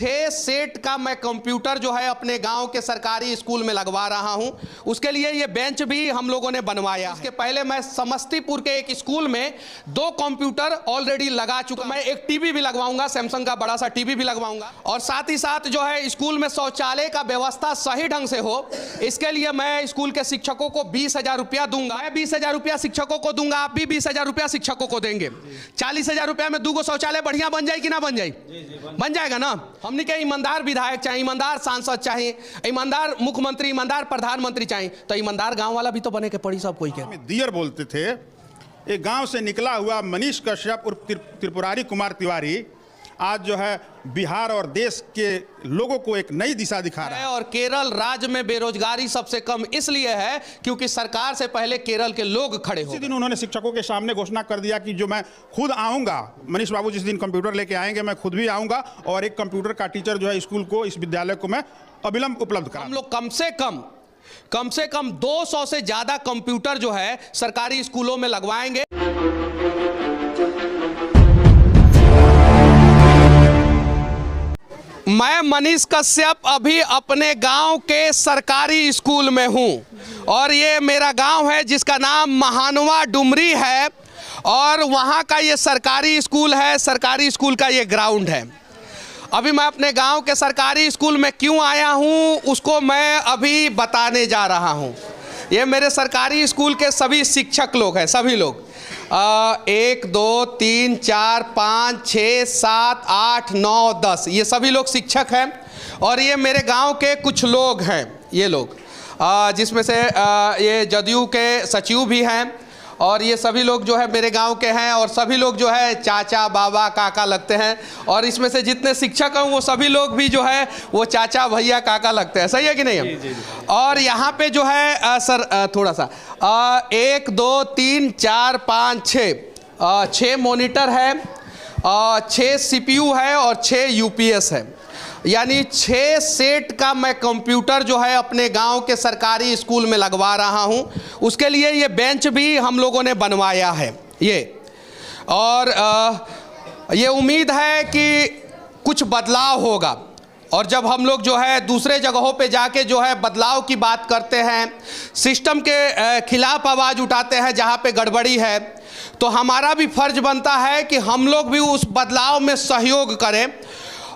6 set का मैं computer जो है अपने गांव के सरकारी स्कूल में लगवा रहा हूं। उसके लिए ये बेंच भी हम लोगों ने बनवाया। इसके पहले मैं समस्तीपुर के एक स्कूल में 2 कंप्यूटर ऑलरेडी लगा चुका। मैं एक टीवी भी लगवाऊंगा, सैमसंग का बड़ा सा टीवी भी लगवाऊंगा। और साथ ही साथ जो है स्कूल में शौचालय का व्यवस्था सही ढंग से हो, इसके लिए मैं स्कूल के शिक्षकों को 20,000 रुपया दूंगा। मैं 20,000 रुपया शिक्षकों को दूंगा, आप भी 20,000 रुपया शिक्षकों को देंगे। 40,000 रुपया में 2 शौचालय बढ़िया बन जाए कि ना बन जाए? बन जाएगा ना। हमने क्या ईमानदार विधायक चाहिए, ईमानदार सांसद चाहिए, ईमानदार मुख्यमंत्री, ईमानदार प्रधानमंत्री चाहिए, तो ईमानदार गांव वाला भी तो बने के पड़ी सब कोई के। दियर बोलते थे। एक गांव से निकला हुआ मनीष कश्यप और त्रिपुरारी कुमार तिवारी आज जो है बिहार और देश के लोगों को एक नई दिशा दिखा रहा है। और केरल राज्य में बेरोजगारी सबसे कम इसलिए है क्योंकि सरकार से पहले केरल के लोग खड़े हो। इसी दिन उन्होंने शिक्षकों के सामने घोषणा कर दिया कि जो मैं खुद आऊंगा, मनीष बाबू जिस दिन कंप्यूटर लेके आएंगे मैं खुद भी आऊंगा और एक कंप्यूटर का टीचर जो है स्कूल को, इस विद्यालय को मैं अविलंब उपलब्ध करा। हम लोग कम से कम 200 से ज्यादा कंप्यूटर जो है सरकारी स्कूलों में लगवाएंगे। मैं मनीष कश्यप अभी अपने गांव के सरकारी स्कूल में हूं और ये मेरा गांव है जिसका नाम महानवा डुमरी है और वहां का ये सरकारी स्कूल है। सरकारी स्कूल का ये ग्राउंड है। अभी मैं अपने गांव के सरकारी स्कूल में क्यों आया हूं उसको मैं अभी बताने जा रहा हूं। ये मेरे सरकारी स्कूल के सभी शिक्षक लोग हैं, सभी लोग 1 2 3 4 5 6 7 8 9 10 ये सभी लोग शिक्षक हैं। और ये मेरे गांव के कुछ लोग हैं, ये लोग जिसमें से ये जदयू के सचिव भी हैं और ये सभी लोग जो है मेरे गांव के हैं और सभी लोग जो है चाचा बाबा काका लगते हैं। और इसमें से जितने शिक्षक हैं वो सभी लोग भी जो है वो चाचा भैया काका लगते हैं। सही है कि नहीं? जी। और यहाँ पे जो है सर थोड़ा सा 1 2 3 4 5 6 मॉनिटर है, 6 CPU है और 6 UPS है, यानी 6 सेट का मैं कंप्यूटर जो है अपने गांव के सरकारी स्कूल में लगवा रहा हूं। उसके लिए ये बेंच भी हम लोगों ने बनवाया है ये। और ये उम्मीद है कि कुछ बदलाव होगा। और जब हम लोग जो है दूसरे जगहों पे जाके जो है बदलाव की बात करते हैं, सिस्टम के खिलाफ आवाज़ उठाते हैं जहाँ पे गड़बड़ी है, तो हमारा भी फर्ज बनता है कि हम लोग भी उस बदलाव में सहयोग करें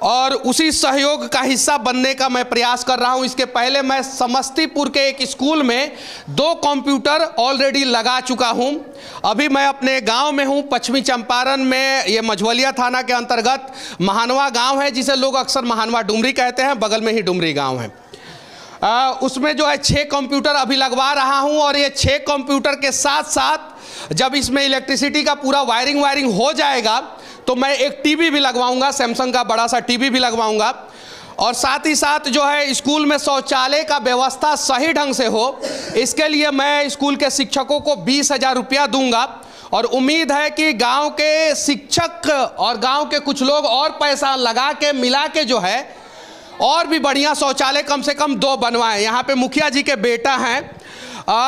और उसी सहयोग का हिस्सा बनने का मैं प्रयास कर रहा हूं। इसके पहले मैं समस्तीपुर के एक स्कूल में 2 कंप्यूटर ऑलरेडी लगा चुका हूं। अभी मैं अपने गांव में हूं, पश्चिमी चंपारण में, ये मझवलिया थाना के अंतर्गत महानवा गांव है जिसे लोग अक्सर महानवा डुमरी कहते हैं, बगल में ही डुमरी गांव है। उसमें जो है 6 कंप्यूटर अभी लगवा रहा हूं और ये 6 कंप्यूटर के साथ साथ जब इसमें इलेक्ट्रिसिटी का पूरा वायरिंग हो जाएगा तो मैं एक टीवी भी लगवाऊंगा, सैमसंग का बड़ा सा टीवी भी लगवाऊंगा। और साथ ही साथ जो है स्कूल में शौचालय का व्यवस्था सही ढंग से हो, इसके लिए मैं स्कूल के शिक्षकों को 20,000 रुपया दूंगा। और उम्मीद है कि गांव के शिक्षक और गांव के कुछ लोग और पैसा लगा के मिला के जो है और भी बढ़िया शौचालय कम से कम 2 बनवाएं। यहाँ पे मुखिया जी के बेटा हैं,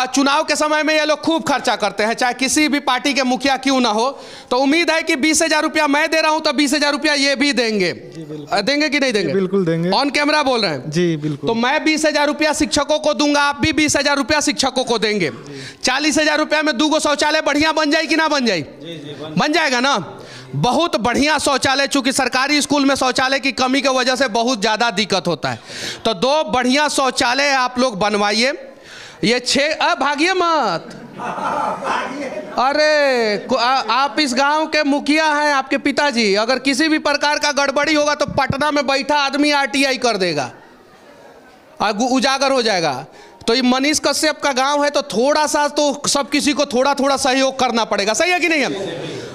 चुनाव के समय में ये लोग खूब खर्चा करते हैं, चाहे किसी भी पार्टी के मुखिया क्यों ना हो। तो उम्मीद है कि 20,000 रुपया मैं दे रहा हूं तो 20,000 रुपया ये भी देंगे। देंगे कि नहीं देंगे? बिल्कुल देंगे। ऑन कैमरा बोल रहे हैं जी, बिल्कुल। तो मैं 20,000 रुपया शिक्षकों को दूंगा, आप भी 20,000 रुपया शिक्षकों को देंगे। 40,000 रुपया में 2 शौचालय बढ़िया बन जाए कि ना बन जाए? बन जाएगा ना। बहुत बढ़िया शौचालय, चूंकि सरकारी स्कूल में शौचालय की कमी की वजह से बहुत ज़्यादा दिक्कत होता है, तो 2 बढ़िया शौचालय आप लोग बनवाइए। ये 6 भागिए मत। अरे आप इस गांव के मुखिया हैं, आपके पिताजी, अगर किसी भी प्रकार का गड़बड़ी होगा तो पटना में बैठा आदमी RTI कर देगा, उजागर हो जाएगा। तो ये मनीष कश्यप का गांव है तो थोड़ा सा तो सब किसी को थोड़ा थोड़ा सहयोग करना पड़ेगा। सही है कि नहीं? हम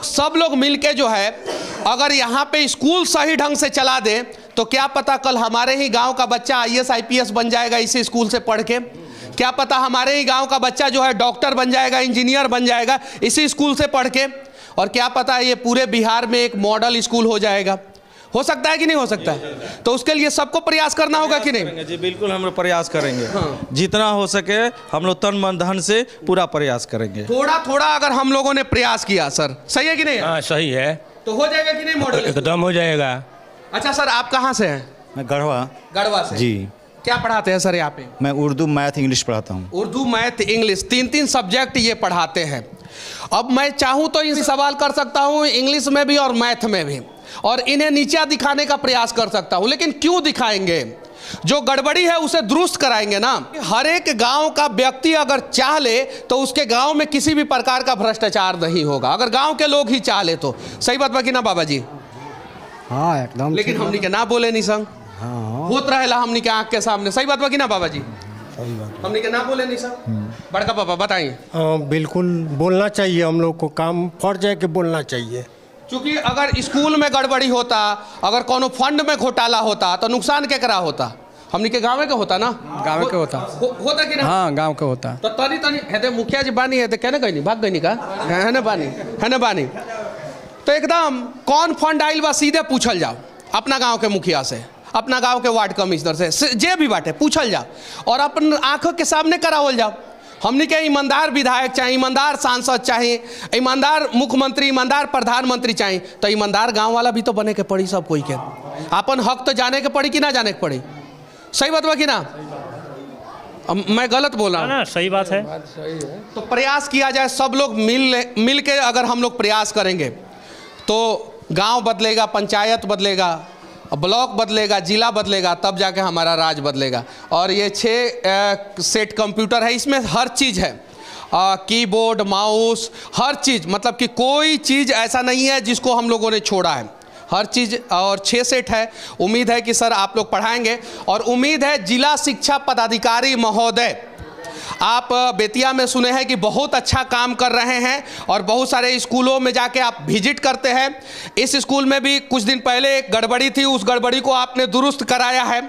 सब लोग मिलके जो है अगर यहाँ पे स्कूल सही ढंग से चला दें तो क्या पता कल हमारे ही गांव का बच्चा IAS IPS बन जाएगा इसी स्कूल से पढ़ के। क्या पता हमारे ही गांव का बच्चा जो है डॉक्टर बन जाएगा, इंजीनियर बन जाएगा इसी स्कूल से पढ़ के। और क्या पता ये पूरे बिहार में एक मॉडल स्कूल हो जाएगा। हो सकता है कि नहीं हो सकता है? तो उसके लिए सबको प्रयास करना होगा कि नहीं? जी बिल्कुल, हम लोग प्रयास करेंगे। हाँ। जितना हो सके हम लोग तन मन धन से पूरा प्रयास करेंगे। थोड़ा थोड़ा अगर हम लोगों ने प्रयास किया सर, सही है कि नहीं? हाँ सही है। तो हो जाएगा कि नहीं मॉडल? एकदम हो जाएगा। अच्छा सर, आप कहाँ से हैं? मैं गढ़वा। गढ़वा से जी। क्या पढ़ाते हैं सर यहाँ पे? मैं उर्दू, मैथ, इंग्लिश पढ़ाता हूँ। उर्दू, मैथ, इंग्लिश, 3 सब्जेक्ट ये पढ़ाते हैं। अब मैं चाहूँ तो इनसे सवाल कर सकता हूँ इंग्लिश में भी और मैथ में भी, और इन्हें नीचा दिखाने का प्रयास कर सकता हूँ, लेकिन क्यों दिखाएंगे? जो गड़बड़ी है उसे दुरुस्त कराएंगे ना। हर एक गांव का व्यक्ति अगर चाह ले तो उसके गांव में किसी भी प्रकार का भ्रष्टाचार नहीं होगा, अगर गांव के लोग ही चाह ले तो। सही बात बाकी ना बाबा जी? हाँ एकदम। लेकिन हमनी के ना बोले नहीं संग, होत रहेला हमनी के आंख के सामने। सही बात बाकी ना बाबा जी? सही बात। हमनी के ना बोले नहीं संग। बड़का पापा बताइए। बिल्कुल बोलना चाहिए, हम लोग को काम फर्ज है कि बोलना चाहिए। क्योंकि अगर स्कूल में गड़बड़ी होता, अगर कोनो फंड में घोटाला होता तो नुकसान केकरा होता? हमनी के गाँव के होता ना। गाँव के होता। होता कि ना? हाँ गाँव के होता। तो तनी तनी हेते मुखिया जी बानी है कहने गई भाग गई का है ना बानी, है ना बानी। तो एकदम कौन फंड आइल बा सीधे पूछल जाओ अपना गांव के मुखिया से, अपना गांव के वार्ड कमिश्नर से, जे भी बाटे पूछल जाओ और अपन आंखों के सामने करावल जाओ। हमनी के ईमानदार विधायक चाहिए, ईमानदार सांसद चाहिए, ईमानदार मुख्यमंत्री, ईमानदार प्रधानमंत्री चाहिए। तो ईमानदार गांव वाला भी तो बने के पड़ी सब कोई के। अपन हक तो जाने के पड़ी कि ना जाने के पड़ी? सही बात बा कि ना? मैं गलत बोल रहा हूँ ना? सही बात है। तो प्रयास किया जाए, सब लोग मिल के अगर हम लोग प्रयास करेंगे तो गांव बदलेगा, पंचायत बदलेगा, ब्लॉक बदलेगा, जिला बदलेगा, तब जाके हमारा राज बदलेगा। और ये 6 सेट कंप्यूटर है, इसमें हर चीज़ है, कीबोर्ड, माउस, हर चीज़, मतलब कि कोई चीज़ ऐसा नहीं है जिसको हम लोगों ने छोड़ा है, हर चीज़। और 6 सेट है। उम्मीद है कि सर आप लोग पढ़ाएंगे, और उम्मीद है जिला शिक्षा पदाधिकारी महोदय आप बेतिया में सुने हैं कि बहुत अच्छा काम कर रहे हैं, और बहुत सारे स्कूलों में जाके आप विजिट करते हैं। इस स्कूल में भी कुछ दिन पहले एक गड़बड़ी थी, उस गड़बड़ी को आपने दुरुस्त कराया है।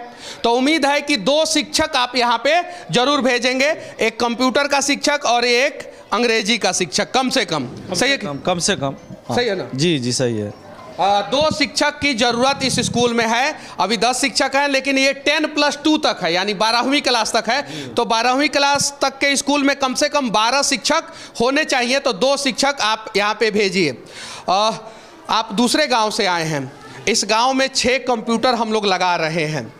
तो उम्मीद है कि 2 शिक्षक आप यहाँ पे जरूर भेजेंगे, एक कंप्यूटर का शिक्षक और एक अंग्रेजी का शिक्षक, कम से कम। सही है? कम से कम। सही है ना? जी जी सही है। 2 शिक्षक की ज़रूरत इस स्कूल में है। अभी 10 शिक्षक हैं, लेकिन ये 10+2 तक है, यानी 12वीं क्लास तक है। तो 12वीं क्लास तक के स्कूल में कम से कम 12 शिक्षक होने चाहिए। तो 2 शिक्षक आप यहाँ पे भेजिए। आप दूसरे गांव से आए हैं, इस गांव में 6 कंप्यूटर हम लोग लगा रहे हैं।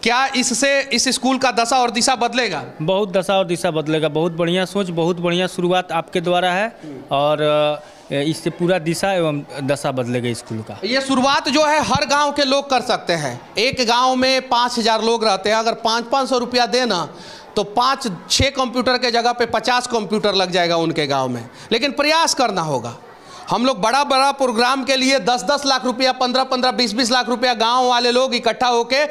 क्या इससे इस स्कूल का दशा और दिशा बदलेगा? बहुत दशा और दिशा बदलेगा। बहुत बढ़िया सोच, बहुत बढ़िया शुरुआत आपके द्वारा है, और इससे पूरा दिशा एवं दशा बदलेगा स्कूल का। ये शुरुआत जो है हर गांव के लोग कर सकते हैं। एक गांव में 5000 लोग रहते हैं, अगर 500-500 रुपया देना तो 5-6 कंप्यूटर के जगह पे 50 कंप्यूटर लग जाएगा उनके गांव में। लेकिन प्रयास करना होगा। हम लोग बड़ा बड़ा प्रोग्राम के लिए 10-10 लाख रुपया, 15-15, 20-20 लाख रुपया गांव वाले लोग इकट्ठा होके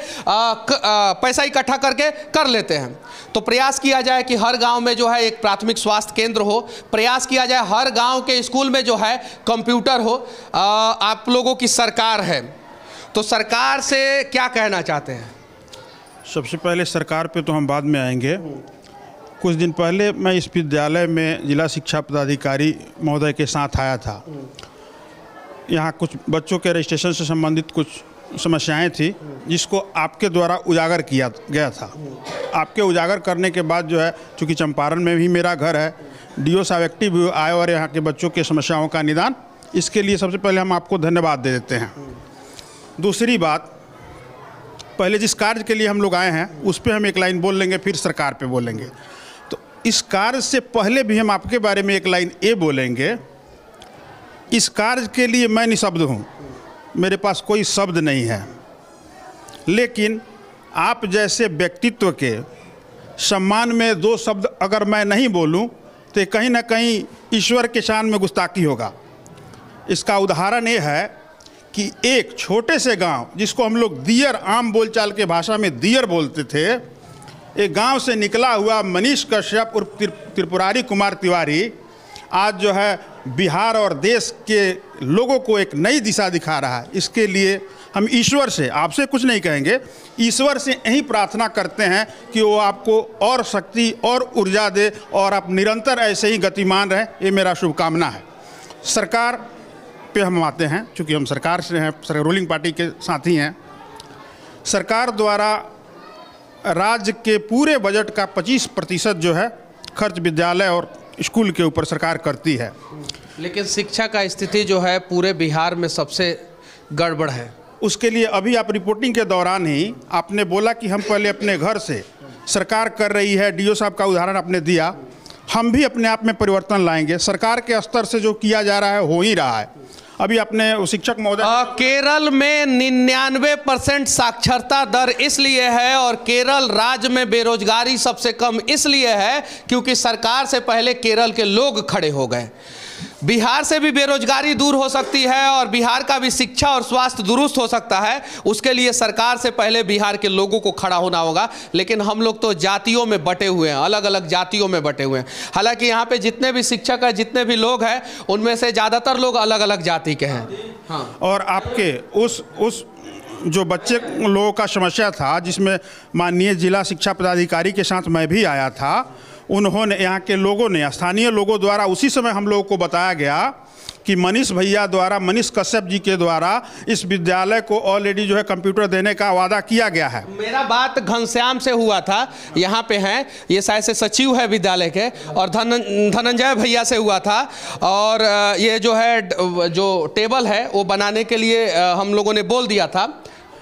पैसा इकट्ठा करके कर लेते हैं। तो प्रयास किया जाए कि हर गांव में जो है एक प्राथमिक स्वास्थ्य केंद्र हो, प्रयास किया जाए हर गांव के स्कूल में जो है कंप्यूटर हो। आप लोगों की सरकार है, तो सरकार से क्या कहना चाहते हैं? सबसे पहले सरकार पे तो हम बाद में आएंगे। कुछ दिन पहले मैं इस विद्यालय में जिला शिक्षा पदाधिकारी महोदय के साथ आया था। यहाँ कुछ बच्चों के रजिस्ट्रेशन से संबंधित कुछ समस्याएं थी, जिसको आपके द्वारा उजागर किया गया था। आपके उजागर करने के बाद जो है, चूँकि चंपारण में भी मेरा घर है, DO साहब एक्टिव आए और यहाँ के बच्चों के समस्याओं का निदान, इसके लिए सबसे पहले हम आपको धन्यवाद दे देते हैं। दूसरी बात, पहले जिस कार्य के लिए हम लोग आए हैं उस पर हम एक लाइन बोल लेंगे, फिर सरकार पे बोलेंगे। तो इस कार्य से पहले भी हम आपके बारे में एक लाइन ये बोलेंगे, इस कार्य के लिए मैं निशब्द हूँ, मेरे पास कोई शब्द नहीं है, लेकिन आप जैसे व्यक्तित्व के सम्मान में 2 शब्द अगर मैं नहीं बोलूँ तो कहीं ना कहीं ईश्वर के शान में गुस्ताखी होगा। इसका उदाहरण ये है कि एक छोटे से गांव, जिसको हम लोग दियर, आम बोलचाल के भाषा में दियर बोलते थे, एक गांव से निकला हुआ मनीष कश्यप उर्फ त्रिपुरारी कुमार तिवारी आज जो है बिहार और देश के लोगों को एक नई दिशा दिखा रहा है। इसके लिए हम ईश्वर से, आपसे कुछ नहीं कहेंगे, ईश्वर से यही प्रार्थना करते हैं कि वो आपको और शक्ति और ऊर्जा दे और आप निरंतर ऐसे ही गतिमान रहें, ये मेरा शुभकामना है। सरकार पे हम आते हैं, चूँकि हम सरकार से हैं, रूलिंग पार्टी के साथी हैं। सरकार द्वारा राज्य के पूरे बजट का 25% जो है खर्च विद्यालय और स्कूल के ऊपर सरकार करती है। लेकिन शिक्षा का स्थिति जो है पूरे बिहार में सबसे गड़बड़ है। उसके लिए अभी आप रिपोर्टिंग के दौरान ही आपने बोला कि हम पहले अपने घर से, सरकार कर रही है, डीओ साहब का उदाहरण आपने दिया, हम भी अपने आप में परिवर्तन लाएंगे। सरकार के स्तर से जो किया जा रहा है हो ही रहा है। अभी अपने शिक्षक महोदय, केरल में 99% साक्षरता दर इसलिए है और केरल राज्य में बेरोजगारी सबसे कम इसलिए है क्योंकि सरकार से पहले केरल के लोग खड़े हो गए। बिहार से भी बेरोजगारी दूर हो सकती है और बिहार का भी शिक्षा और स्वास्थ्य दुरुस्त हो सकता है, उसके लिए सरकार से पहले बिहार के लोगों को खड़ा होना होगा। लेकिन हम लोग तो जातियों में बटे हुए हैं, अलग अलग जातियों में बटे हुए हैं। हालांकि यहाँ पे जितने भी शिक्षक हैं, जितने भी लोग हैं, उनमें से ज़्यादातर लोग अलग अलग जाति के हैं। हाँ, और आपके उस जो बच्चे लोगों का समस्या था, जिसमें माननीय जिला शिक्षा पदाधिकारी के साथ मैं भी आया था, उन्होंने, यहाँ के लोगों ने, स्थानीय लोगों द्वारा उसी समय हम लोगों को बताया गया कि मनीष भैया द्वारा, मनीष कश्यप जी के द्वारा इस विद्यालय को ऑलरेडी जो है कंप्यूटर देने का वादा किया गया है। मेरा बात घनश्याम से हुआ था, यहाँ पे हैं, ये शायद से सचिव है विद्यालय के, और धनंजय भैया से हुआ था। और ये जो है, जो टेबल है वो बनाने के लिए हम लोगों ने बोल दिया था।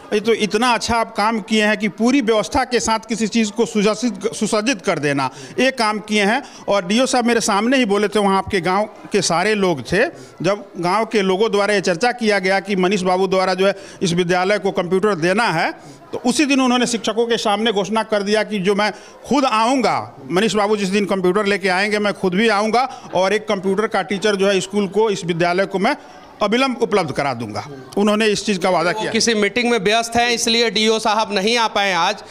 ये तो इतना अच्छा आप काम किए हैं कि पूरी व्यवस्था के साथ किसी चीज़ को सुसज्जित कर देना, ये काम किए हैं। और डीओ साहब मेरे सामने ही बोले थे, वहाँ आपके गांव के सारे लोग थे। जब गांव के लोगों द्वारा ये चर्चा किया गया कि मनीष बाबू द्वारा जो है इस विद्यालय को कंप्यूटर देना है, तो उसी दिन उन्होंने शिक्षकों के सामने घोषणा कर दिया कि जो मैं खुद आऊँगा, मनीष बाबू जिस दिन कंप्यूटर लेके आएंगे मैं खुद भी आऊँगा और एक कंप्यूटर का टीचर जो है स्कूल को, इस विद्यालय को मैं अविलंब उपलब्ध करा दूंगा। उन्होंने इस चीज़ का वादा किया। किसी मीटिंग में व्यस्त हैं इसलिए डीओ साहब नहीं आ पाए आज,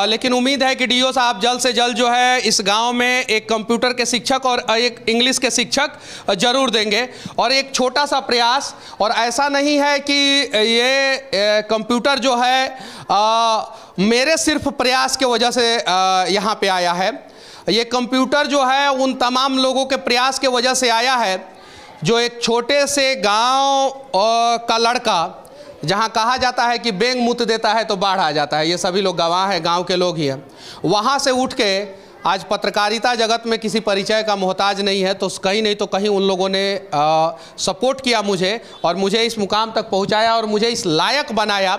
लेकिन उम्मीद है कि डीओ साहब जल्द से जल्द जो है इस गांव में एक कंप्यूटर के शिक्षक और एक इंग्लिश के शिक्षक जरूर देंगे। और एक छोटा सा प्रयास, और ऐसा नहीं है कि ये कंप्यूटर जो है मेरे सिर्फ प्रयास की वजह से यहाँ पे आया है। ये कंप्यूटर जो है उन तमाम लोगों के प्रयास की वजह से आया है जो एक छोटे से गांव का लड़का, जहां कहा जाता है कि बेंग मूत देता है तो बाढ़ आ जाता है, ये सभी लोग गवाह हैं, गांव के लोग ही हैं, वहां से उठ के आज पत्रकारिता जगत में किसी परिचय का मोहताज नहीं है, तो कहीं नहीं तो कहीं उन लोगों ने सपोर्ट किया मुझे और मुझे इस मुकाम तक पहुंचाया और मुझे इस लायक बनाया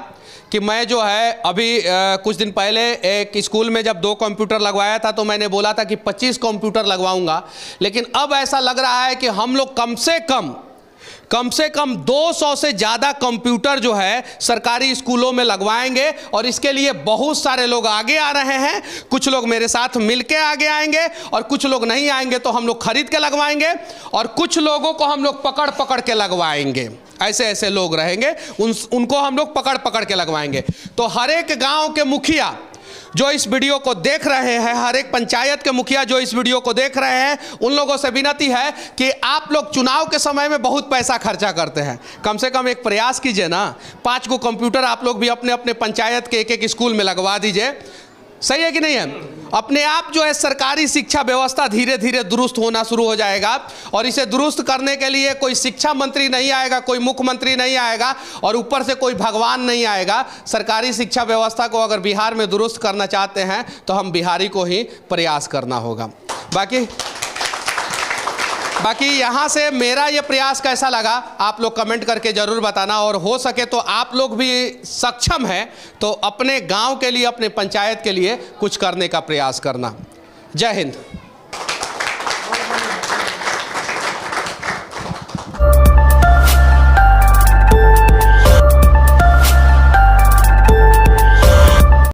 कि मैं जो है अभी कुछ दिन पहले एक स्कूल में जब 2 कंप्यूटर लगवाया था तो मैंने बोला था कि 25 कंप्यूटर लगवाऊंगा। लेकिन अब ऐसा लग रहा है कि हम लोग कम से कम 200 से ज़्यादा कंप्यूटर जो है सरकारी स्कूलों में लगवाएंगे। और इसके लिए बहुत सारे लोग आगे आ रहे हैं, कुछ लोग मेरे साथ मिलके आगे आएंगे और कुछ लोग नहीं आएंगे तो हम लोग खरीद के लगवाएंगे और कुछ लोगों को हम लोग पकड़ के लगवाएंगे। ऐसे लोग रहेंगे, उनको हम लोग पकड़ के लगवाएंगे। तो हर एक गांव के मुखिया जो इस वीडियो को देख रहे हैं, हर एक पंचायत के मुखिया जो इस वीडियो को देख रहे हैं, उन लोगों से विनती है कि आप लोग चुनाव के समय में बहुत पैसा खर्चा करते हैं, कम से कम एक प्रयास कीजिए ना, 5 को कंप्यूटर आप लोग भी अपने अपने पंचायत के एक स्कूल में लगवा दीजिए। सही है कि नहीं है? अपने आप जो है सरकारी शिक्षा व्यवस्था धीरे धीरे दुरुस्त होना शुरू हो जाएगा। और इसे दुरुस्त करने के लिए कोई शिक्षा मंत्री नहीं आएगा, कोई मुख्यमंत्री नहीं आएगा और ऊपर से कोई भगवान नहीं आएगा। सरकारी शिक्षा व्यवस्था को अगर बिहार में दुरुस्त करना चाहते हैं तो हम बिहारी को ही प्रयास करना होगा। बाकी यहाँ से मेरा ये प्रयास कैसा लगा आप लोग कमेंट करके ज़रूर बताना। और हो सके तो आप लोग भी सक्षम हैं तो अपने गांव के लिए, अपने पंचायत के लिए कुछ करने का प्रयास करना। जय हिंद।